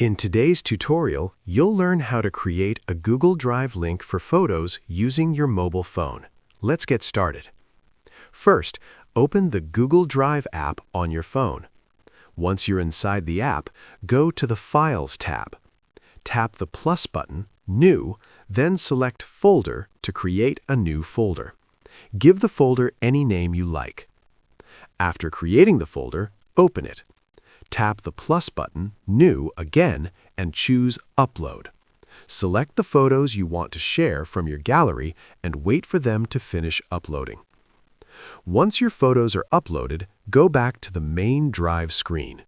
In today's tutorial, you'll learn how to create a Google Drive link for photos using your mobile phone. Let's get started. First, open the Google Drive app on your phone. Once you're inside the app, go to the Files tab. Tap the plus button, New, then select Folder to create a new folder. Give the folder any name you like. After creating the folder, open it. Tap the plus button, New, again, and choose Upload. Select the photos you want to share from your gallery and wait for them to finish uploading. Once your photos are uploaded, go back to the main Drive screen.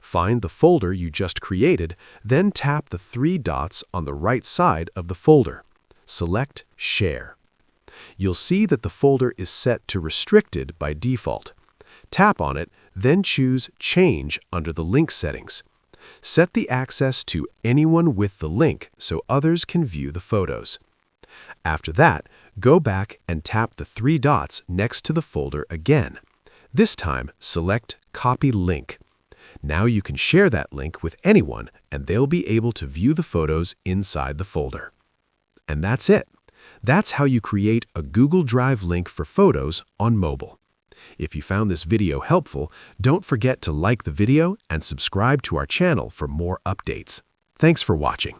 Find the folder you just created, then tap the three dots on the right side of the folder. Select Share. You'll see that the folder is set to Restricted by default. Tap on it, then choose Change under the link settings. Set the access to anyone with the link so others can view the photos. After that, go back and tap the three dots next to the folder again. This time, select Copy Link. Now you can share that link with anyone and they'll be able to view the photos inside the folder. And that's it. That's how you create a Google Drive link for photos on mobile. If you found this video helpful, don't forget to like the video and subscribe to our channel for more updates. Thanks for watching.